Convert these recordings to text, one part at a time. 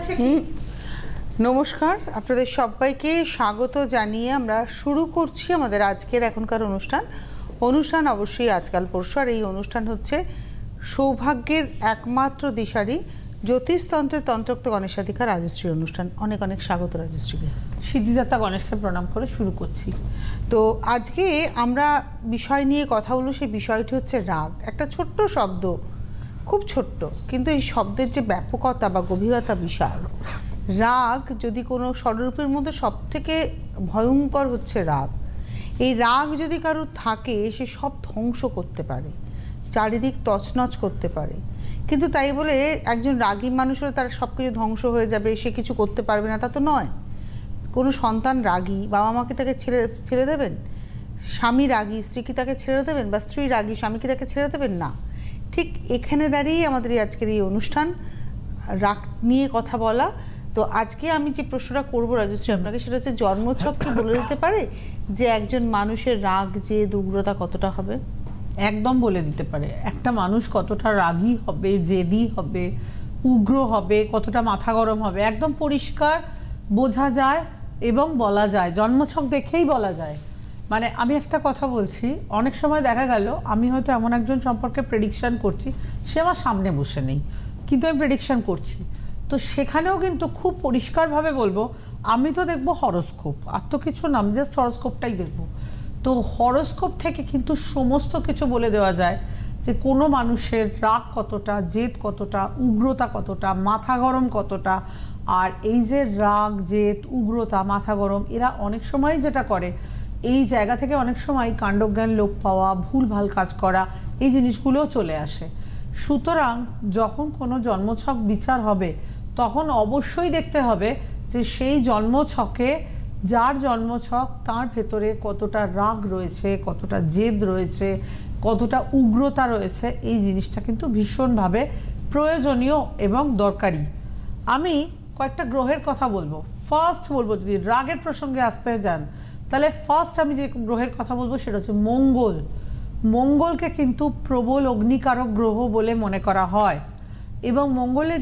যাচ্ছে কি? নমস্কার, আপনাদের সবাইকে স্বাগত জানিয়ে আমরা শুরু করছি আমাদের আজকের এখনকার অনুষ্ঠান অবশ্যই আজকাল পরশু। আর এই অনুষ্ঠান হচ্ছে সৌভাগ্যের একমাত্র দিশারি জ্যোতিষতন্ত্রের তন্ত্রোক্ত গণেশাধিকা রাজশ্রী অনুষ্ঠান। অনেক অনেক স্বাগত রাজশ্রীকে। সিদ্ধিদাতা গণেশকে প্রণাম করে শুরু করছি। তো আজকে আমরা বিষয় নিয়ে কথা বলবো, সেই বিষয়টি হচ্ছে রাগ। একটা ছোট্ট শব্দ, খুব ছোট্ট, কিন্তু এই শব্দের যে ব্যাপকতা বা গভীরতা বিশাল। রাগ যদি কোনো স্বরূপের মধ্যে সব থেকে ভয়ঙ্কর হচ্ছে রাগ। এই রাগ যদি কারোর থাকে, সে সব ধ্বংস করতে পারে, চারিদিক তছনছ করতে পারে। কিন্তু তাই বলে একজন রাগী মানুষেরও তার সব কিছু ধ্বংস হয়ে যাবে, সে কিছু করতে পারবে না, তা তো নয়। কোনো সন্তান রাগী, বাবা মাকে তাকে ছেড়ে ফেলে দেবেন? স্বামী রাগী, স্ত্রী কি তাকে ছেড়ে দেবেন? বা স্ত্রী রাগী, স্বামী কি তাকে ছেড়ে দেবেন? না। ঠিক এখানে দাঁড়িয়ে আমাদের আজকের এই অনুষ্ঠান, রাগ নিয়ে কথা বলা। তো আজকে আমি যে প্রশ্নটা করবো রাজশ্রী আপনাকে, সেটা হচ্ছে জন্মছক কি বলে দিতে পারে যে একজন মানুষের রাগ যে উগ্রতা কতটা হবে? একদম বলে দিতে পারে। একটা মানুষ কতটা রাগী হবে, জেদি হবে, উগ্র হবে, কতটা মাথা গরম হবে, একদম পরিষ্কার বোঝা যায় এবং বলা যায়। জন্মছক দেখেই বলা যায়। মানে আমি একটা কথা বলছি, অনেক সময় দেখা গেল আমি হয়তো এমন একজন সম্পর্কে প্রেডিকশান করছি, সে আমার সামনে বসে নেই, কিন্তু আমি প্রেডিকশান করছি। তো সেখানেও কিন্তু খুব পরিষ্কারভাবে বলবো, আমি তো দেখবো হরোস্কোপ, আর তো কিছু না, আমি জাস্ট হরোস্কোপটাই দেখবো। তো হরোস্কোপ থেকে কিন্তু সমস্ত কিছু বলে দেওয়া যায় যে কোনো মানুষের রাগ কতটা, জেদ কতটা, উগ্রতা কতটা, মাথা গরম কতটা। আর এই যে রাগ, জেদ, উগ্রতা, মাথা গরম, এরা অনেক সময় যেটা করে, এই জায়গা থেকে অনেক সময় কাণ্ডজ্ঞান লোপ পাওয়া, ভুলভাল কাজ করা, এই জিনিসগুলোও চলে আসে। সুতরাং যখন কোনো জন্মছক বিচার হবে, তখন অবশ্যই দেখতে হবে যে সেই জন্মছকে, যার জন্মছক, তার ভেতরে কতটা রাগ রয়েছে, কতটা জেদ রয়েছে, কতটা উগ্রতা রয়েছে। এই জিনিসটা কিন্তু ভীষণভাবে প্রয়োজনীয় এবং দরকারি। আমি কয়েকটা গ্রহের কথা বলবো। ফার্স্ট বলবো, যদি রাগের প্রসঙ্গে আসতে যান, তাহলে ফার্স্ট আমি যে গ্রহের কথা বলবো সেটা হচ্ছে মঙ্গল। মঙ্গলকে কিন্তু প্রবল অগ্নিকারক গ্রহ বলে মনে করা হয়। এবং মঙ্গলের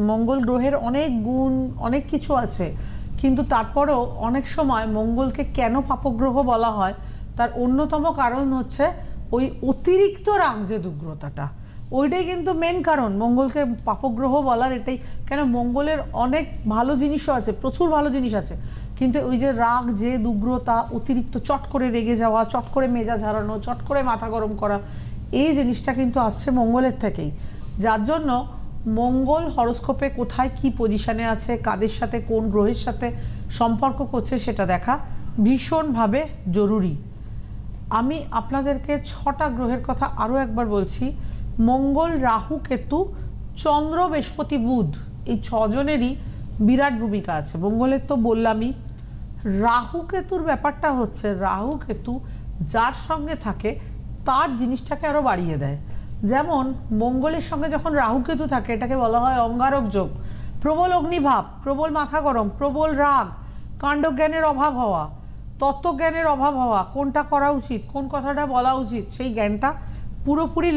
মঙ্গল গ্রহের অনেক গুণ, অনেক কিছু আছে। কিন্তু তারপরেও অনেক সময় মঙ্গলকে কেন পাপগ্রহ বলা হয়, তার অন্যতম কারণ হচ্ছে ওই অতিরিক্ত রাগ যে উগ্রতাটা, ওইটাই কিন্তু মেন কারণ মঙ্গলকে পাপগ্রহ বলার। এটাই কেন, মঙ্গলের অনেক ভালো জিনিসও আছে, প্রচুর ভালো জিনিস আছে, কিন্তু ওই যে রাগ, যে উগ্রতা, অতিরিক্ত চট করে রেগে যাওয়া, চট করে মেজাজ হারানো, চট করে মাথা গরম করা, এই জিনিসটা কিন্তু আসছে মঙ্গলের থেকেই। যার জন্য মঙ্গল হরোস্কোপে কোথায় কি পজিশনে আছে, কাদের সাথে, কোন গ্রহের সাথে সম্পর্ক করছে, সেটা দেখা ভীষণভাবে জরুরি। আমি আপনাদেরকে 6টা গ্রহের কথা আরও একবার বলছি। মঙ্গল, রাহু, কেতু, চন্দ্র, বৃহস্পতি, বুধ, এই 6 জনেরই বিরাট ভূমিকা আছে। মঙ্গলের তো বললামই। রাহু কেতুর ব্যাপারটা হচ্ছে, রাহু কেতু যার সঙ্গে থাকে তার জিনিসটাকে আরও বাড়িয়ে দেয়। যেমন মঙ্গলের সঙ্গে যখন রাহু কেতু থাকে, এটাকে বলা হয় অঙ্গারক যোগ। প্রবল অগ্নিভাব, প্রবল মাথা গরম, প্রবল রাগ, কাণ্ডজ্ঞানের অভাব হওয়া, তত্ত্বজ্ঞানের অভাব হওয়া, কোনটা করা উচিত, কোন কথাটা বলা উচিত, সেই জ্ঞানটা পুরোপুরি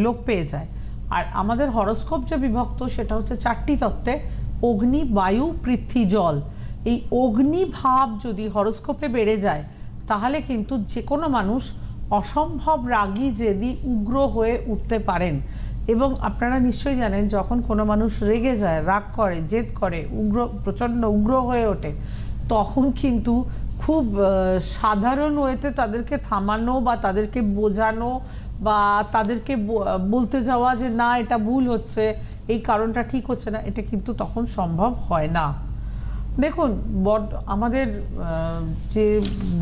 লোপ পেয়ে যায়। আর আমাদের হরোস্কোপ যে বিভক্ত, সেটা হচ্ছে 4টি তত্ত্বে: অগ্নি, বায়ু, পৃথ্বী, জল। এই অগ্নিভাব যদি হরোস্কোপে বেড়ে যায়, তাহলে কিন্তু যে কোনো মানুষ অসম্ভব রাগী, জেদি, উগ্র হয়ে উঠতে পারেন। এবং আপনারা নিশ্চয়ই জানেন, যখন কোনো মানুষ রেগে যায়, রাগ করে, জেদ করে, প্রচণ্ড উগ্র হয়ে ওঠে, তখন কিন্তু খুব সাধারণ ওয়েতে তাদেরকে থামানো বা তাদেরকে বোঝানো বা তাদেরকে বলতে যাওয়া যে না, এটা ভুল হচ্ছে, এই কারণটা ঠিক হচ্ছে না, এটা কিন্তু তখন সম্ভব হয় না। দেখুন, আমাদের যে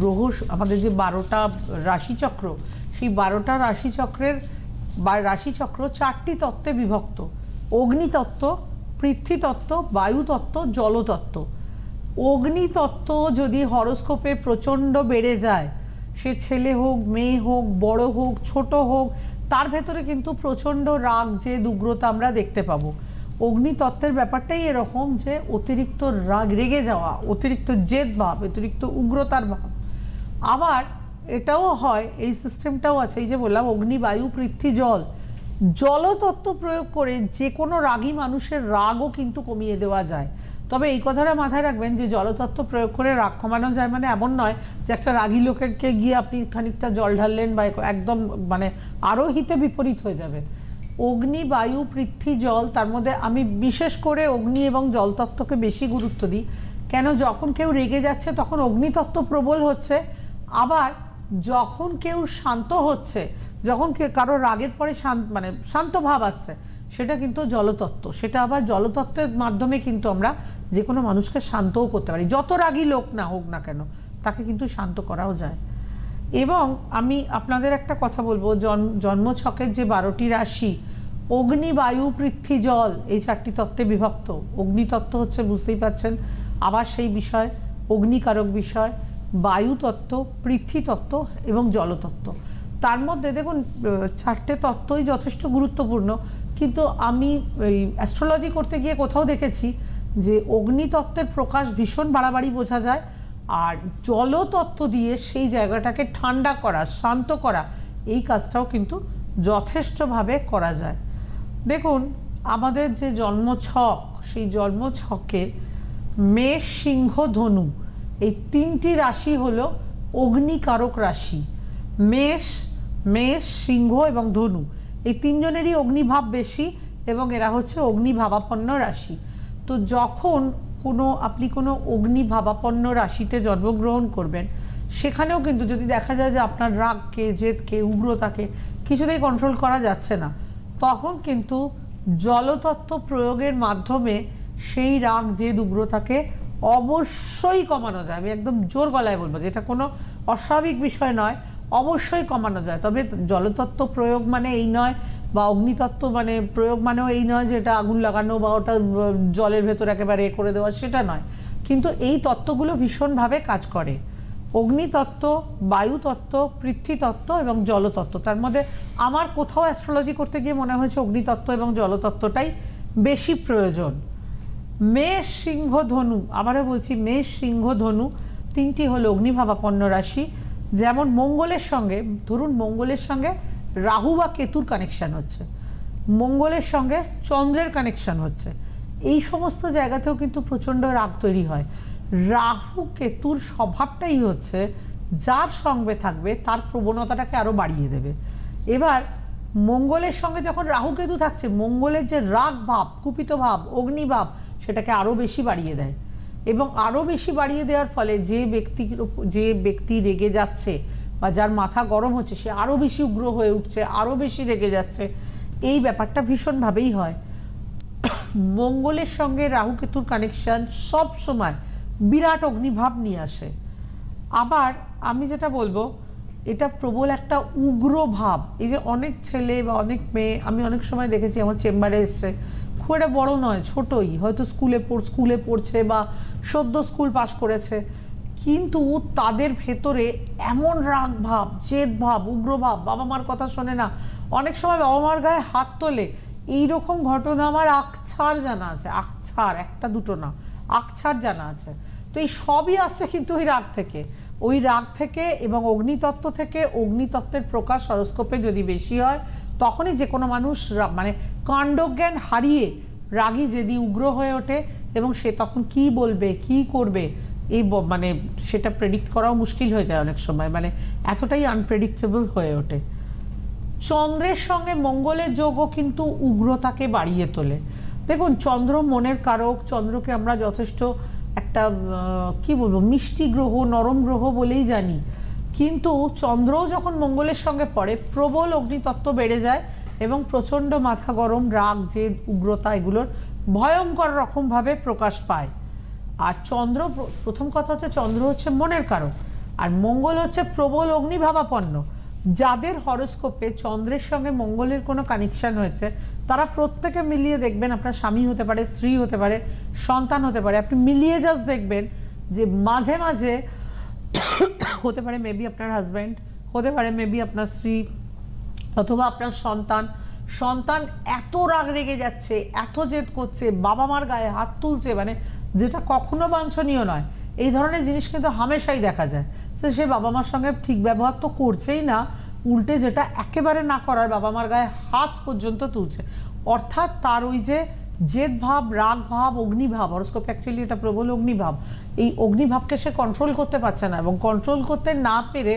গ্রহ, আমাদের যে 12টা রাশিচক্র, সেই 12টা রাশিচক্রের রাশিচক্র 4টি তত্ত্বে বিভক্ত: অগ্নিতত্ত্ব, পৃথ্বীতত্ত্ব, বায়ুতত্ত্ব, জলতত্ত্ব। অগ্নিতত্ত্ব যদি হরোস্কোপে প্রচণ্ড বেড়ে যায়, সে ছেলে হোক, মেয়ে হোক, বড় হোক, ছোট হোক, তার ভেতরে কিন্তু প্রচণ্ড রাগ, জেদ, উগ্রতা আমরা দেখতে পাবো। অগ্নিতত্ত্বের ব্যাপারটাই এরকম, যে অতিরিক্ত রাগ, রেগে যাওয়া, অতিরিক্ত জেদ ভাব, অতিরিক্ত উগ্রতার ভাব। আবার এটাও হয়, এই সিস্টেমটাও আছে, এই যে বললাম অগ্নি, বায়ু, পৃথ্বী, জল, জলতত্ত্ব প্রয়োগ করে যে কোনো রাগী মানুষের রাগও কিন্তু কমিয়ে দেওয়া যায়। তবে এই কথাটা মাথায় রাখবেন যে জলতত্ত্ব প্রয়োগ করে রাগ কমানো যায় মানে এমন নয় যে একটা রাগী লোকেকে গিয়ে আপনি খানিকটা জল ঢাললেন বা একদম মানে আরও হিতে বিপরীত হয়ে যাবে। অগ্নি, বায়ু, পৃথ্বী, জল, তার মধ্যে আমি বিশেষ করে অগ্নি এবং জলতত্ত্বকে বেশি গুরুত্ব দিই। কেন, যখন কেউ রেগে যাচ্ছে তখন অগ্নিতত্ত্ব প্রবল হচ্ছে, আবার যখন কেউ শান্ত হচ্ছে, যখন কারো রাগের পরে শান্ত ভাব আসছে, সেটা কিন্তু জলতত্ত্ব। সেটা আবার জলতত্ত্বের মাধ্যমে কিন্তু আমরা যে কোনো মানুষকে শান্তও করতে পারি, যত রাগী লোক না হোক না কেন তাকে কিন্তু শান্ত করাও যায়। এবং আমি আপনাদের একটা কথা বলবো, জন্মছকের যে 12টি রাশি, অগ্নি, বায়ু, পৃথ্বী, জল, এই 4টি তত্ত্বে বিভক্ত। অগ্নিতত্ত্ব হচ্ছে, বুঝতেই পারছেন, আবার সেই বিষয় অগ্নিকারক বিষয়, বায়ু তত্ত্ব, পৃথ্বী তত্ত্ব এবং জলতত্ত্ব। তার মধ্যে দেখুন 4টে তত্ত্বই যথেষ্ট গুরুত্বপূর্ণ, কিন্তু আমি এই অ্যাস্ট্রোলজি করতে গিয়ে কোথাও দেখেছি যে অগ্নিতত্ত্বের প্রকাশ ভীষণ বাড়াবাড়ি বোঝা যায়, আর জলতত্ত্ব দিয়ে সেই জায়গাটাকে ঠান্ডা করা, শান্ত করা, এই কাজটাও কিন্তু যথেষ্টভাবে করা যায়। দেখুন আমাদের যে জন্মছক, সেই জন্মছকের মেষ, সিংহ, ধনু, এই 3টি রাশি হলো অগ্নিকারক রাশি। মেষ, সিংহ এবং ধনু, এই 3জনেরই অগ্নিভাব বেশি এবং এরা হচ্ছে অগ্নিভাবাপন্ন রাশি। তো যখন আপনি কোনো অগ্নিভাবাপন্ন রাশিতে জন্মগ্রহণ করবেন, সেখানেও কিন্তু যদি দেখা যায় যে আপনার রাগকে, জেদকে, উগ্রতাকে কিছুতেই কন্ট্রোল করা যাচ্ছে না, তখন কিন্তু জলতত্ত্ব প্রয়োগের মাধ্যমে সেই রাগ, জেদ, উগ্রতাকে অবশ্যই কমানো যায়। আমি একদম জোর গলায় বলবো, যেটা কোনো অস্বাভাবিক বিষয় নয়, অবশ্যই কমানো যায়। তবে জলতত্ত্ব প্রয়োগ মানে এই নয়, বা অগ্নিতত্ত্ব মানে প্রয়োগ মানেও এই নয় যে এটা আগুন লাগানো বা ওটা জলের ভেতর একেবারে করে দেওয়া, সেটা নয়। কিন্তু এই তত্ত্বগুলো ভীষণভাবে কাজ করে। অগ্নিতত্ত্ব, বায়ুতত্ত্ব, পৃথ্বীতত্ত্ব এবং জলতত্ত্ব, তার মধ্যে আমার কোথাও অ্যাস্ট্রোলজি করতে গিয়ে মনে হয়েছে অগ্নিতত্ত্ব এবং জলতত্ত্বটাই বেশি প্রয়োজন। মেষ, সিংহ, ধনু, আবারও বলছি মেষ, সিংহ, ধনু 3টি হলো অগ্নিভাবাপন্ন রাশি। যেমন মঙ্গলের সঙ্গে, ধরুন মঙ্গলের সঙ্গে রাহু বা কেতুর কানেকশান হচ্ছে, মঙ্গলের সঙ্গে চন্দ্রের কানেকশান হচ্ছে, এই সমস্ত জায়গাতেও কিন্তু প্রচণ্ড রাগ তৈরি হয়। রাহু কেতুর স্বভাবটাই হচ্ছে যার সঙ্গে থাকবে তার প্রবণতাটাকে আরও বাড়িয়ে দেবে। এবার মঙ্গলের সঙ্গে যখন রাহু কেতু থাকছে, মঙ্গলের যে রাগ ভাব, কুপিত ভাব, অগ্নিভাব, সেটাকে আরও বেশি বাড়িয়ে দেয়। এবং আরও বেশি বাড়িয়ে দেওয়ার ফলে যে ব্যক্তি রেগে যাচ্ছে বা যার মাথা গরম হচ্ছে, সে আরও বেশি উগ্র হয়ে উঠছে, আরও বেশি রেগে যাচ্ছে, এই ব্যাপারটা ভীষণভাবেই হয়। মঙ্গলের সঙ্গে রাহু কেতুর কানেকশান সব সময় বিরাট অগ্নিভাব নিয়ে আসে। আবার আমি যেটা বলবো, এটা প্রবল একটা উগ্র ভাব। এই যে অনেক ছেলে বা অনেক মেয়ে আমি অনেক সময় দেখেছি আমার চেম্বারে এসছে, খুব একটা বড় নয়, ছোটই, হয়তো স্কুলে পড়ছে বা সদ্য স্কুল পাস করেছে, কিন্তু তাদের ভেতরে এমন রাগ ভাব, জেদ ভাব, উগ্র ভাব, বাবা মার কথা শোনে না, অনেক সময় বাবা মার গায়ে হাত তোলে। এইরকম ঘটনা আমার আকছার জানা আছে, আকছার, একটা দুটো না, আকছার জানা আছে। তো এই সবই আসছে কিন্তু ওই রাগ থেকে এবং অগ্নিতত্ত্ব থেকে। অগ্নিতত্ত্বের প্রকাশ হরোস্কোপে যদি বেশি হয়, তখনই যে কোনো মানুষ মানে কাণ্ডজ্ঞান হারিয়ে রাগী, জেদি, উগ্র হয়ে ওঠে, এবং সে তখন কি বলবে, কি করবে, এই মানে সেটা প্রেডিক্ট করাও মুশকিল হয়ে যায় অনেক সময়, মানে এতটাই আনপ্রেডিক্টেবল হয়ে ওঠে। চন্দ্রের সঙ্গে মঙ্গলের যোগও কিন্তু উগ্রতাকে বাড়িয়ে তোলে। দেখুন চন্দ্র মনের কারক, চন্দ্রকে আমরা যথেষ্ট একটা কি বলবো, মিষ্টি গ্রহ, নরম গ্রহ বলেই জানি, কিন্তু চন্দ্রও যখন মঙ্গলের সঙ্গে পড়ে, প্রবল অগ্নিতত্ত্ব বেড়ে যায় এবং প্রচণ্ড মাথা গরম, রাগ, জেদ, উগ্রতা এগুলোর ভয়ঙ্কর রকমভাবে প্রকাশ পায়। আর চন্দ্র, প্রথম কথা হচ্ছে চন্দ্র হচ্ছে মনের কারক, আর মঙ্গল হচ্ছে প্রবল অগ্নিভাবাপন্ন। যাদের হরোস্কোপে চন্দ্রের সঙ্গে মঙ্গলের কোনো কানেকশান হয়েছে, তারা প্রত্যেকে মিলিয়ে দেখবেন, আপনার স্বামী হতে পারে, স্ত্রী হতে পারে, সন্তান হতে পারে, আপনি মিলিয়ে জাস্ট দেখবেন যে মাঝে মাঝে হতে পারে মেবি আপনার হাজব্যান্ড, হতে পারে মেবি আপনার স্ত্রী, অথবা আপনার সন্তান এত রাগ রেগে যাচ্ছে, এত জেদ করছে, বাবা মার গায়ে হাত তুলছে, মানে যেটা কখনো বাঞ্ছনীয় নয়। এই ধরনের জিনিস কিন্তু হামেশাই দেখা যায়। তো সে বাবা মার সঙ্গে ঠিক ব্যবহার তো করছেই না, উল্টে যেটা একেবারে না করার বাবা মার গায়ে হাত পর্যন্ত তুলছে। অর্থাৎ তার ওই যে জেদ ভাব, রাগ ভাব, অগ্নিভাব, হরোস্কোপ অ্যাকচুয়ালি এটা প্রবল অগ্নিভাব, এই অগ্নিভাবকে সে কন্ট্রোল করতে পারছে না, এবং কন্ট্রোল করতে না পেরে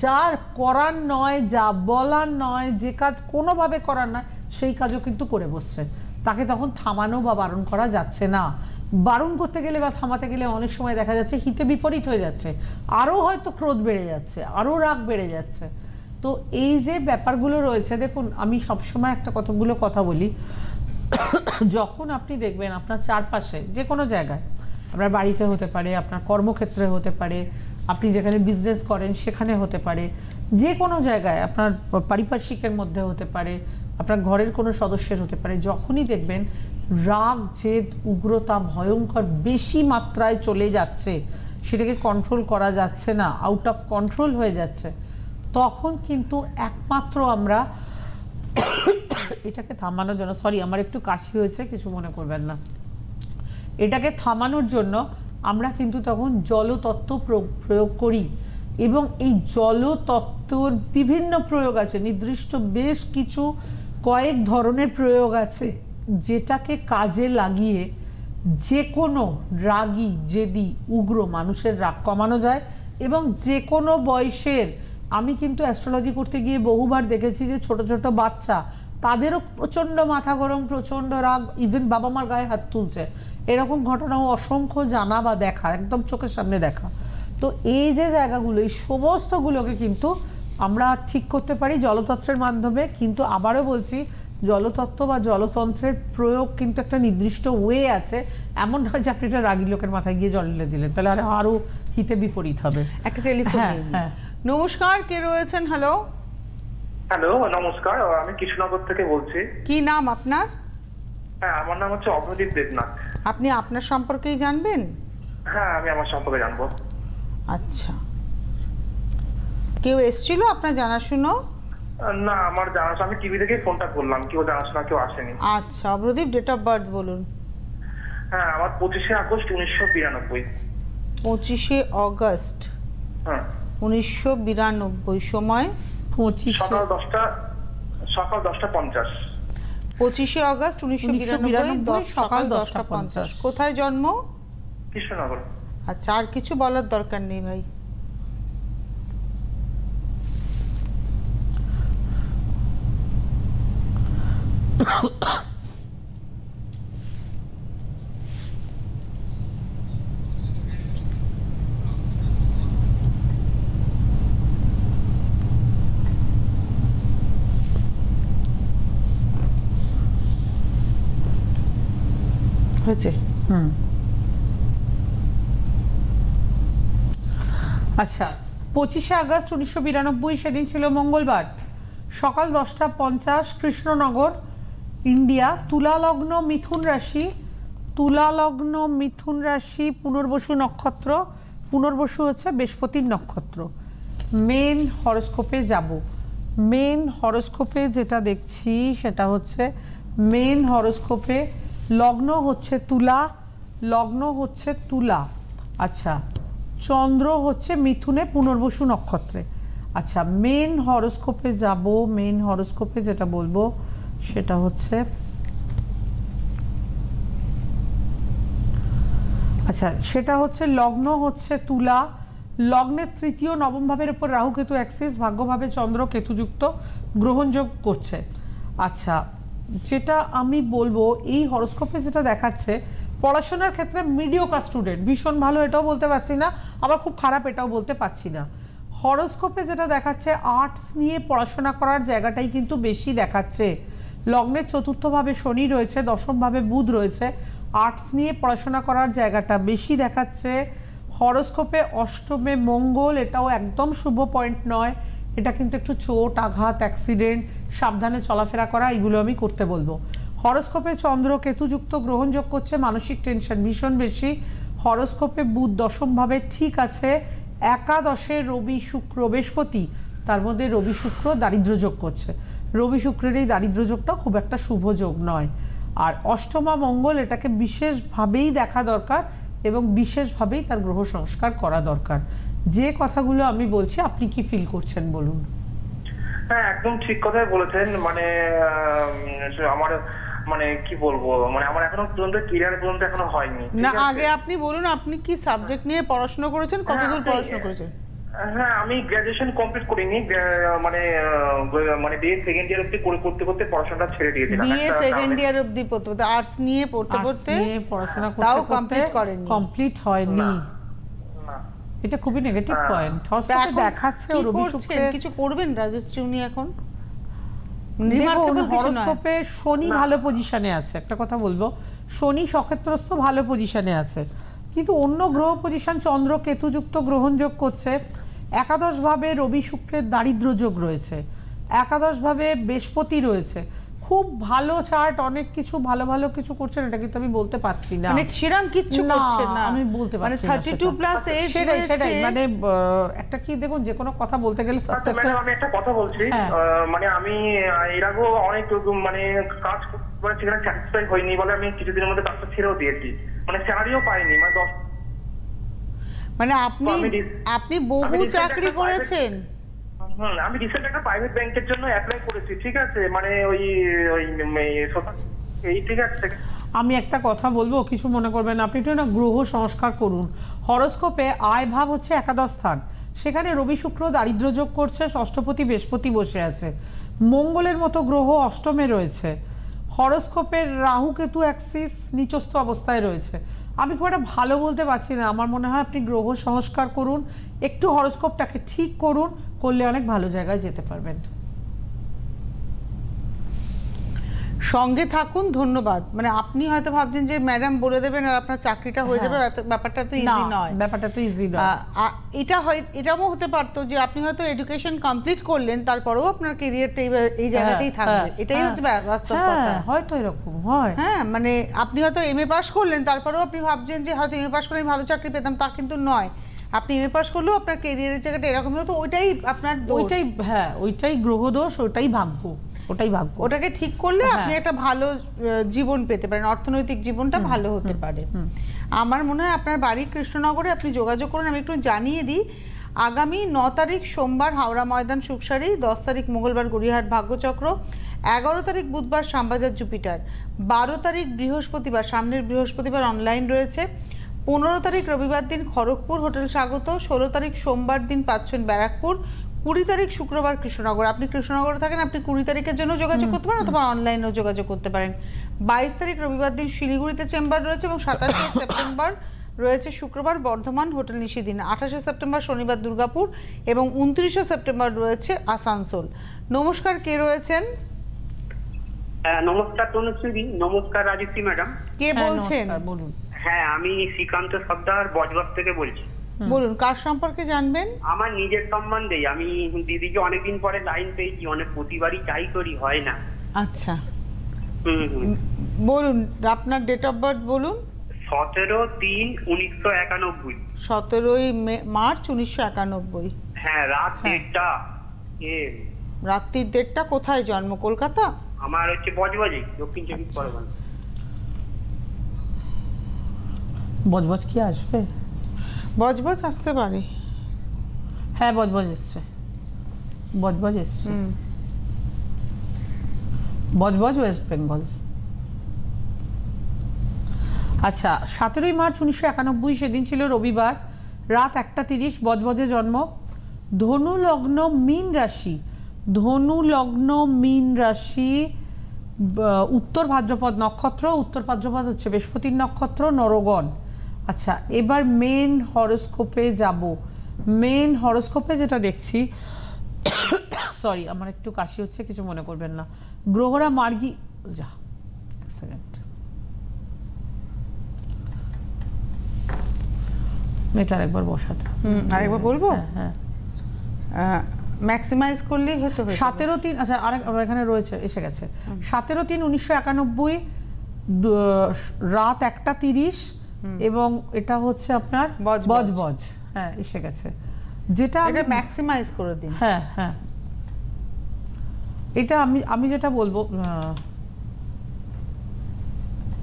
যার করার নয়, যা বলার নয়, যে কাজ কোনোভাবে করার নয় সেই কাজও কিন্তু করে বসছে। তাকে তখন থামানো বা বারণ করা যাচ্ছে না। বারণ করতে গেলে বা থামাতে গেলে অনেক সময় দেখা যাচ্ছে হিতে বিপরীত হয়ে যাচ্ছে, আরও হয়তো ক্রোধ বেড়ে যাচ্ছে, আরও রাগ বেড়ে যাচ্ছে। তো এই যে ব্যাপারগুলো রয়েছে, দেখুন আমি সবসময় একটা কতগুলো কথা বলি, যখন আপনি দেখবেন আপনার চারপাশে যে কোনো জায়গায়, আপনার বাড়িতে হতে পারে, আপনার কর্মক্ষেত্রে হতে পারে, আপনি যেখানে বিজনেস করেন সেখানে হতে পারে, যে কোনো জায়গায় আপনার পারিপার্শ্বিকের মধ্যে হতে পারে, আপনার ঘরের কোনো সদস্যের হতে পারে, যখনই দেখবেন রাগ, জেদ, উগ্রতা ভয়ঙ্কর বেশি মাত্রায় চলে যাচ্ছে, সেটাকে কন্ট্রোল করা যাচ্ছে না, আউট অফ কন্ট্রোল হয়ে যাচ্ছে, তখন কিন্তু একমাত্র আমরা এটাকে থামানোর জন্য, সরি আমার একটু কাশি হয়েছে, কিছু মনে করবেন না, এটাকে থামানোর জন্য আমরা কিন্তু তখন জলতত্ত্ব প্রয়োগ করি। এবং এই জলতত্ত্বর বিভিন্ন প্রয়োগ আছে, নির্দিষ্ট বেশ কিছু কয়েক ধরনের প্রয়োগ আছে, যেটাকে কাজে লাগিয়ে যে কোনো রাগী, জেদি, উগ্র মানুষের রাগ কমানো যায়। এবং যে কোনো বয়সের, আমি কিন্তু অ্যাস্ট্রোলজি করতে গিয়ে বহুবার দেখেছি যে ছোট ছোট বাচ্চা, তাদেরও প্রচণ্ড মাথা গরম, প্রচণ্ড রাগ, ইভেন বাবা মার গায়ে হাত তুলছে, এরকম ঘটনাও অসংখ্য জানা বা দেখা, একদম চোখের সামনে দেখা। তো এই যে জায়গাগুলো, এই সমস্তগুলোকে কিন্তু আমরা ঠিক করতে পারি জলতত্ত্বের মাধ্যমে। কিন্তু আবারও বলছি, জলতত্ত্ব বা জলতন্ত্রের প্রয়োগ কিন্তু একটা নির্দিষ্ট ওয়ে আছে, এমন নয় যে আপনি এটা রাগী লোকের মাথায় গিয়ে জল ঢেলে দিলেন, তাহলে আরও হিতে বিপরীত হবে। একটা টেলিফোন। হ্যাঁ, নমস্কার, কে রয়েছেন? হ্যালো। হ্যালো, নমস্কার, আমি কৃষ্ণনগর থেকে বলছি। কি নাম আপনার? হ্যাঁ, আমার নাম হচ্ছে অভ্রদীপ দেবনাথ। আপনি আপনার সম্পর্কেই জানবেন? হ্যাঁ, আমি আমার সম্পর্কে জানবো। আচ্ছা, কেউ এসেছিল আপনার জানাশুনো? না, আমার জানাশোনা, আমি টিভি থেকে ফোনটা করলাম, কেউ জানাশোনা কেউ আসেনি। আচ্ছা, অভ্রদীপ, ডেট অফ বার্থ বলুন। হ্যাঁ, আমার 25শে আগস্ট 1992। 25শে অগস্ট হ্যাঁ, 1992। সময়? সকাল 10:50। 25শে অগস্ট 1992 সকাল 10:50। কোথায় জন্ম? কৃষ্ণনগর। আচ্ছা, আর কিছু বলার দরকার নেই ভাই। হয়েছে? আচ্ছা, 25শে আগস্ট 1992 সেদিন ছিল মঙ্গলবার, সকাল 10:50, কৃষ্ণনগর, ইন্ডিয়া। তুলা লগ্ন, মিথুন রাশি, তুলা লগ্ন, মিথুন রাশি, পুনর্বসু নক্ষত্র। পুনর্বসু হচ্ছে বৃহস্পতির নক্ষত্র। মেন হরোস্কোপে যাব। মেন হরোস্কোপে যেটা দেখছি সেটা হচ্ছে, মেন হরোস্কোপে লগ্ন হচ্ছে তুলা, লগ্ন হচ্ছে তুলা। আচ্ছা, চন্দ্র হচ্ছে মিথুনে পুনর্বসু নক্ষত্রে। আচ্ছা, মেন হরোস্কোপে যাব। মেন হরোস্কোপে যেটা বলবো সেটা হচ্ছে, আচ্ছা সেটা হচ্ছে লগ্ন হচ্ছে তুলা, লগ্নের তৃতীয় নবম ভাবের উপর রাহু কেতু অ্যাক্সিস, ভাগ্যভাবে চন্দ্র কেতুযুক্ত, গ্রহণযোগ করছে। আচ্ছা, যেটা আমি বলবো, এই হরোস্কোপে যেটা দেখাচ্ছে, পড়াশোনার ক্ষেত্রে মিডিওকার স্টুডেন্ট, ভীষণ ভালো এটাও বলতে পারছি না, আবার খুব খারাপ এটাও বলতে পারছি না। হরোস্কোপে যেটা দেখাচ্ছে, আর্টস নিয়ে পড়াশোনা করার জায়গাটাই কিন্তু বেশি দেখাচ্ছে। লগ্নের চতুর্থভাবে শনি রয়েছে, দশমভাবে বুধ রয়েছে, আর্টস নিয়ে পড়াশোনা করার জায়গাটা বেশি দেখাচ্ছে। হরোস্কোপে অষ্টমে মঙ্গল, এটাও একদম শুভ পয়েন্ট নয়, এটা কিন্তু একটু চোট, আঘাত, অ্যাক্সিডেন্ট, সাবধানে চলাফেরা করা, এগুলো আমি করতে বলবো। হরোস্কোপে চন্দ্র কেতুযুক্ত, গ্রহণযোগ করছে, মানসিক টেনশন ভীষণ বেশি। হরোস্কোপে বুধ দশমভাবে ঠিক আছে, একাদশে রবি শুক্র বৃহস্পতি, তার মধ্যে রবি শুক্র দারিদ্র যোগ করছে। রবি শুক্রের এই দারিদ্র যোগটা খুব একটা শুভ যোগ নয়। আর অষ্টমা মঙ্গল, এটাকে বিশেষভাবেই দেখা দরকার এবং বিশেষভাবেই তার গ্রহ সংস্কার করা দরকার। যে কথাগুলো আমি বলছি, আপনি কি ফিল করছেন বলুন। হ্যাঁ একদম ঠিক কথাই বলেছেন। মানে আমার মানে কি বলবো, মানে আমার এখনো পর্যন্ত ক্লিয়ার পর্যন্ত এখনো হয়নি। না আগে আপনি বলুন আপনি কি সাবজেক্ট নিয়ে পড়াশোনা করেছেন, কতদূর পড়াশোনা করেছেন? হ্যাঁ আমি গ্রাজুয়েশন কমপ্লিট করিনি, মানে মানে বিএ সেকেন্ড ইয়ার অবধি করতে করতে পড়াশোনাটা ছেড়ে দিয়েছিলাম। বিএ সেকেন্ড ইয়ার অবধি পড়তে পড়তে আর্টস নিয়ে পড়তে পড়াশোনা তাও করতে কমপ্লিট করেননি? কমপ্লিট হয়নি, এটা খুবই নেগেটিভ পয়েন্ট। হরস্কোপে দেখাচ্ছে ও রবি শুক্রের কিছু করবেন রাজশ্রী উনি এখন? দেখুন হরস্কোপে শনি ভালো পজিশনে আছে, একটা কথা বলবো, শনি সক্ষেত্রস্থ ভালো পজিশনে আছে, কিন্তু অন্য গ্রহ পজিশন চন্দ্র কেতু যুক্ত গ্রহণ যোগ করছে। একাদশ ভাবে রবি শুক্রের দারিদ্র যোগ রয়েছে, একাদশ ভাবে বৃহস্পতি রয়েছে। খুব ভালো চার্ট, অনেক কিছু ভালো ভালো কিছু করছেন, এটা কিন্তু আমি বলতে পারছি না, মানে সেরকম কিছু করছেন না আমি বলতে পারছি না। 32 প্লাস এজ সেটাই মানে একটা কি দেখুন, যে কোনো কথা বলতে গেলে আমি একটা কথা বলছি, মানে আমি এর আগেও অনেক মানে কাজ মানে সেখানে স্যাটিসফাই হয়নি বলে আমি কিছুদিনের মধ্যে কাজটা ছেড়েও দিয়েছি, মানে স্যালারিও পাইনি। মানে মানে আপনি বহু চাকরি করেছেন? আমি রিসেন্ট একটা প্রাইভেট ব্যাংকের জন্য অ্যাপ্লাই করেছি, ঠিক আছে, মানে ওই ঠিক আছে। আমি একটা কথা বলবো, কিছু মনে করবেন, আপনি একটু না গ্রহ সংস্কার করুন। হরস্কোপে আয় ভাব হচ্ছে একাদশ স্থান, সেখানে রবি শুক্র দারিদ্র যোগ করছে, ষষ্ঠপতি বৃহস্পতি বসে আছে, মঙ্গলের মতো গ্রহ অষ্টমে রয়েছে, হরস্কোপের রাহু কেতু অ্যাক্সিস নিচস্থ অবস্থায় রয়েছে। আমি খুব একটা ভালো বলতে পারছি না, আমার মনে হয় আপনি গ্রহ সংস্কার করুন, একটু হরস্কোপটাকে ঠিক করুন, করলে অনেক ভালো জায়গায় যেতে পারবেন। সঙ্গে থাকুন, ধন্যবাদ। মানে আপনি হয়তো ভাবছেন যে ম্যাডাম বলে দেবেন আর আপনার চাকরিটা হয়ে যাবে, ব্যাপারটা তো ইজি নয়। ব্যাপারটা তো ইজি নয়। এটাও হতে পারতো যে আপনি হয়তো এডুকেশন কমপ্লিট করলেন, তারপরেও আপনার ক্যারিয়ারটা এই জায়গাতেই থাকবে, এটাই হচ্ছে বাস্তব কথা। হয়তো এরকম হয়। হ্যাঁ মানে আপনি হয়তো এমএ পাস করলেন, তারপরেও আপনি ভাবছেন যে হয়তো এমএ পাস করলে ভালো চাকরি পেতাম, তা কিন্তু নয়। আপনি এমএ পাস করলেও আপনার ক্যারিয়ারের জায়গাটা এরকমই হতো, ওইটাই আপনার ওইটাই গ্রহ দোষ, ওটাই ভাগ্য, ওটাকে ঠিক করলে আপনি একটা ভালো জীবন পেতে পারেন, অর্থনৈতিক জীবনটা ভালো হতে পারে। আমার মনে হয় আপনার বাড়ি কৃষ্ণনগরে, আপনি যোগাযোগ করুন। আমি একটু জানিয়ে দিই, আগামী 9 তারিখ সোমবার হাওড়া ময়দান সুখসারি, 10 তারিখ মঙ্গলবার গড়িয়াহাট ভাগ্যচক্র, 11 তারিখ বুধবার শ্যামবাজার জুপিটার, 12 তারিখ বৃহস্পতিবার, সামনের বৃহস্পতিবার অনলাইন রয়েছে, 15 তারিখ রবিবার দিন খড়গপুর হোটেল স্বাগত, 16 তারিখ সোমবার দিন পাচ্ছেন ব্যারাকপুর, 20 তারিখ শুক্রবার কৃষ্ণনগর। আপনি কৃষ্ণনগরে থাকেন, আপনি 20 তারিখের জন্য যোগাযোগ করতে পারেন অথবা অনলাইনেও যোগাযোগ করতে পারেন। 22 তারিখ রবিবার দিন শিলিগুড়িতে চেম্বার রয়েছে এবং 27 সেপ্টেম্বর রয়েছে শুক্রবার বর্ধমান হোটেল নিশিদিন, 28 সেপ্টেম্বর শনিবার দুর্গাপুর এবং 29 সেপ্টেম্বর রয়েছে আসানসোল। নমস্কার, কে রয়েছেন? নমস্কার তনুশ্রী, নমস্কার রাজশ্রী ম্যাডাম। কে বলছেন? বলুন। হ্যাঁ আমি শ্রীকান্ত সর্দার বজবজ থেকে বলছি। বলুন, কার সম্পর্কে জানবেন? আমার নিজের সম্বন্ধেই। আমি দিদিকে অনেকদিন পরে লাইন পেয়েছি, অনেক প্রতিবারই ট্রাই করি, হয় না। আচ্ছা বলুন, আপনার ডেট অফ বার্থ বলুন। 17/3/1991। 17 মার্চ 1991। হ্যাঁ, রাত 1:30। রাত্রি 1:30। কোথায় জন্ম? কলকাতা? আমার হচ্ছে বজবজে, দক্ষিণ চব্বিশ পরগনা। বজবজ কি আসবে? বজবজ আসতে পারে। হ্যাঁ বজবজ এসছে, বজবজ ওয়েস্ট বেঙ্গল। আচ্ছা, 17 মার্চ 1991 সেদিন ছিল রবিবার, রাত 1:30, বজবজে জন্ম, ধনু লগ্ন মীন রাশি, উত্তর ভাদ্রপদ নক্ষত্র, উত্তর ভাদ্রপদ হচ্ছে বৃহস্পতির নক্ষত্র, নরগণ। আচ্ছা, এবার মেন হরোস্কোপে যাব। মেন হরোস্কোপে যেটা দেখছি, সরি আমার একটু কাশি হচ্ছে, কিছু মনে করবেন না। গ্রহরা মার্গী, যা এক সেকেন্ড, মেটার একবার বসাতে, আরেকবার বলবো? হ্যাঁ ম্যাক্সিমাইজ করলেই হতো। 17/3, আচ্ছা আরেক এখানে রয়েছে, এসে গেছে। 17/3/1991, রাত 1:30, এবং এটা হচ্ছে আপনার বজবজ। হ্যাঁ এসে গেছে, যেটা এটা ম্যাক্সিমাইজ করে দিন। হ্যাঁ হ্যাঁ, এটা আমি যেটা বলবো,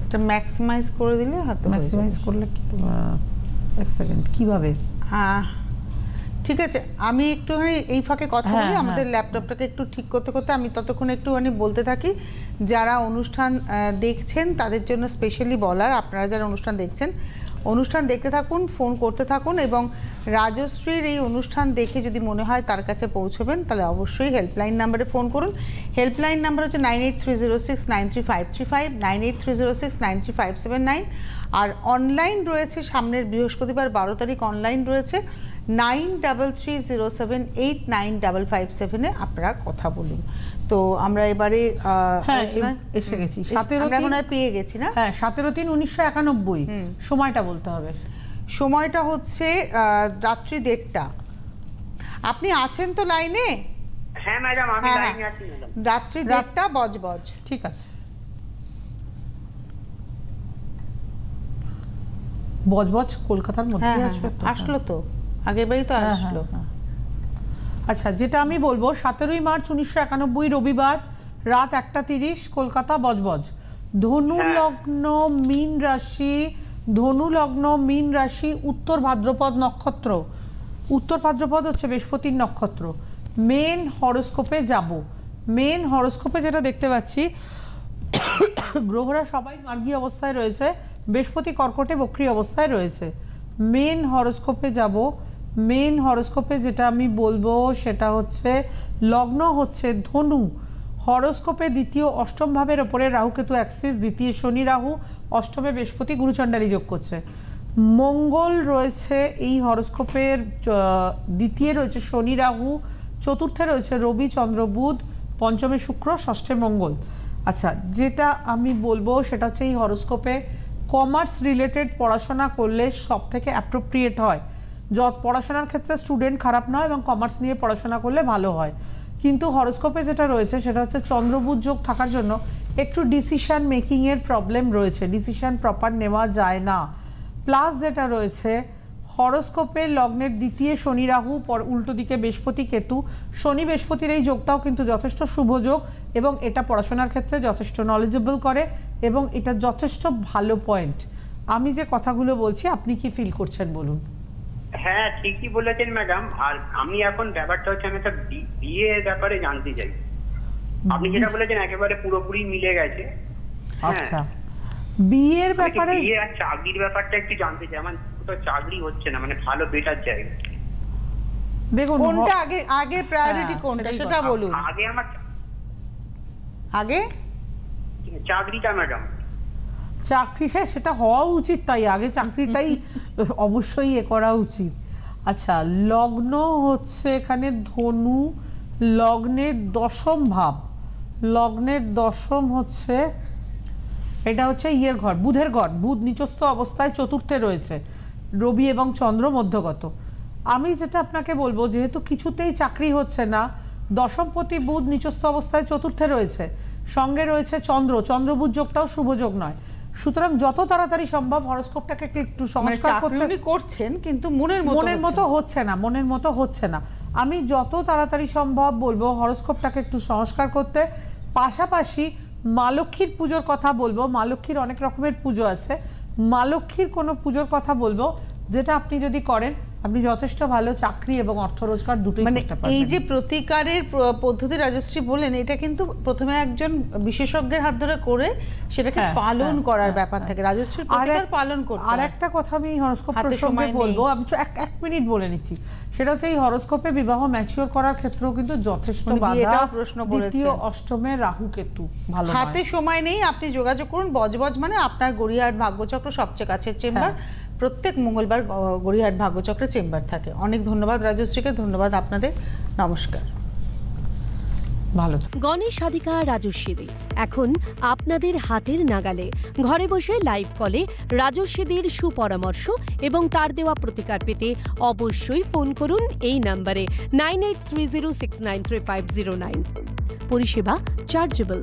এটা ম্যাক্সিমাইজ করে দিলে হয়তো। ম্যাক্সিমাইজ করলে এক সেকেন্ড কিভাবে? ঠিক আছে, আমি একটুখানি এই ফাঁকে কথা বলি, আমাদের ল্যাপটপটাকে একটু ঠিক করতে করতে আমি ততক্ষণ একটুখানি বলতে থাকি। যারা অনুষ্ঠান দেখছেন তাদের জন্য স্পেশালি বলার, আপনারা যারা অনুষ্ঠান দেখছেন, অনুষ্ঠান দেখতে থাকুন, ফোন করতে থাকুন, এবং রাজশ্রীর এই অনুষ্ঠান দেখে যদি মনে হয় তার কাছে পৌঁছবেন তাহলে অবশ্যই হেল্পলাইন নাম্বারে ফোন করুন। হেল্পলাইন নাম্বার হচ্ছে 9830693535, 9830693579, আর অনলাইন রয়েছে সামনের বৃহস্পতিবার 12 তারিখ অনলাইন রয়েছে 9330789557-এ আপনারা কথা বলুন। তো আমরা এবারে এসে গেছি, আমরা মনে হয় পেয়ে গেছি না? হ্যাঁ, 17/3/1991। সময়টা বলতে হবে। সময়টা হচ্ছে রাত্রি 1:30। আপনি আছেন তো লাইনে? হ্যাঁ ম্যাডাম, আমি লাইনে আছি ম্যাডাম। রাত্রি 1:30 বজবজ। ঠিক আছে, বজবজ কলকাতার মধ্যে আসলো তো, আগেরবারই তো আসলো। আচ্ছা, যেটা আমি বলবো 17ই মার্চ 1991 রবিবার রাত 1:30 কলকাতা বজবজ। ধনু লগ্ন মীন রাশি, ধনু লগ্ন মীন রাশি, উত্তর ভাদ্রপদ নক্ষত্র। উত্তর ভাদ্রপদ হচ্ছে বৃহস্পতির নক্ষত্র। মেন হরোস্কোপে যাব। মেন হরোস্কোপে যেটা দেখতে পাচ্ছি, গ্রহরা সবাই মার্গী অবস্থায় রয়েছে, বৃহস্পতি কর্কটে বক্রী অবস্থায় রয়েছে। মেন হরোস্কোপে যাব। মেন হরোস্কোপে যেটা আমি বলবো সেটা হচ্ছে লগ্ন হচ্ছে ধনু, হরোস্কোপে দ্বিতীয় অষ্টম ভাবের ওপরে রাহুকেতু অ্যাক্সিস, দ্বিতীয় শনি রাহু, অষ্টমে বৃহস্পতি গুরুচণ্ডালী যোগ করছে। মঙ্গল রয়েছে এই হরোস্কোপের দ্বিতীয় রয়েছে শনি রাহু, চতুর্থে রয়েছে রবি চন্দ্র বুধ, পঞ্চমে শুক্র, ষষ্ঠে মঙ্গল। আচ্ছা, যেটা আমি বলবো সেটা হচ্ছে এই হরোস্কোপে কমার্স রিলেটেড পড়াশোনা করলে সব থেকে অ্যাপ্রোপ্রিয়েট হয়। পড়াশোনার ক্ষেত্রে স্টুডেন্ট খারাপ নয় এবং কমার্স নিয়ে পড়াশোনা করলে ভালো হয়, কিন্তু হরোস্কোপে যেটা রয়েছে সেটা হচ্ছে চন্দ্রবুধ যোগ থাকার জন্য একটু ডিসিশন মেকিংয়ের প্রবলেম রয়েছে, ডিসিশন প্রপার নেওয়া যায় না। প্লাস যেটা রয়েছে হরোস্কোপে লগ্নের দ্বিতীয় শনি রাহু, উল্টো দিকে বৃহস্পতি কেতু, শনি বৃহস্পতির এই যোগটাও কিন্তু যথেষ্ট শুভ যোগ এবং এটা পড়াশোনার ক্ষেত্রে যথেষ্ট নলেজেবল করে এবং এটা যথেষ্ট ভালো পয়েন্ট। আমি যে কথাগুলো বলছি আপনি কি ফিল করছেন বলুন? হ্যাঁ, ঠিকই বলেছেন ম্যাডাম। আর আমি এখন ব্যাপারটা হচ্ছে, আমি একটা বিয়ের ব্যাপারে জানতে চাই। আপনি যেটা বলেছেন একেবারে পুরোপুরি মিলে গেছে। আচ্ছা, বিয়ের ব্যাপারে বিয়ে আর চাকরির ব্যাপারটা একটু জানতে চাই। আমার তো চাকরি হচ্ছে না, মানে ভালো বেটার জায়গা। দেখুন কোনটা আগে প্রায়োরিটি কোনটা সেটা বলুন। আগে আমার আগে চাকরিটা ম্যাডাম। চাকরি সেটা হওয়া উচিত, তাই আগে চাকরিটাই অবশ্যই করা উচিত। আচ্ছা, লগ্ন হচ্ছে এখানে ধনু, লগ্নের দশম ভাব, লগ্নের দশম হচ্ছে এটা হচ্ছে ইয়ের ঘর, বুধের ঘর। বুধ নিচস্থ অবস্থায় চতুর্থে রয়েছে, রবি এবং চন্দ্র মধ্যগত। আমি যেটা আপনাকে বলবো, যেহেতু কিছুতেই চাকরি হচ্ছে না, দশমপতি বুধ নিচস্থ অবস্থায় চতুর্থে রয়েছে, সঙ্গে রয়েছে চন্দ্র, চন্দ্রবুধ যোগটাও শুভ যোগ নয়। সুতরাং যত তাড়াতাড়ি সম্ভব হরোস্কোপটাকে একটু সংস্কার করছেন, কিন্তু মনের মতো হচ্ছে না। আমি যত তাড়াতাড়ি সম্ভব বলবো হরোস্কোপটাকে একটু সংস্কার করতে। পাশাপাশি মা লক্ষ্মীর পুজোর কথা বলবো। মা লক্ষ্মীর অনেক রকমের পুজো আছে, মা লক্ষ্মীর কোনো পুজোর কথা বলবো যেটা আপনি যদি করেন আপনি যথেষ্ট ভালো চাকরি এবং অর্থ রোজগার দুটোই করতে পারবেন। এই যে প্রতিকারের পদ্ধতি রাজশ্রী বলেন, এটা কিন্তু প্রথমে একজন বিশেষজ্ঞের হাত ধরে করে সেটাকে পালন করার ব্যাপার থাকে। রাজশ্রী প্রতিকার পালন করতে। আর একটা কথা আমি হরোস্কোপ প্রসঙ্গে বলবো, আমি এক মিনিট বলে নিচ্ছি, সেটা হচ্ছে এই হরোস্কোপে বিবাহ ম্যাচিওর করার ক্ষেত্রেও কিন্তু যথেষ্ট বাধা। দ্বিতীয় অষ্টমে রাহু কেতু ভালো, হাতে সময় নেই। আপনি যোগাযোগ করুন। বজবজ মানে আপনার গড়িয়াহাট ভাগ্যচক্র সবচেয়ে কাছের চেম্বার। প্রত্যেক মঙ্গলবার গড়িয়াহাট ভাগ্যচক্রে চেম্বার থাকে। অনেক ধন্যবাদ রাজশ্রীকে, ধন্যবাদ আপনাদের, নমস্কার। ভালো। গণেশ সাধিকা রাজস্বী দে এখন আপনাদের হাতের নাগালে। ঘরে বসে লাইভ কলে রাজস্বীদের সুপরামর্শ এবং তার দেওয়া প্রতিকার পেতে অবশ্যই ফোন করুন এই নম্বরে 9830693509। পরিষেবা চার্জেবল।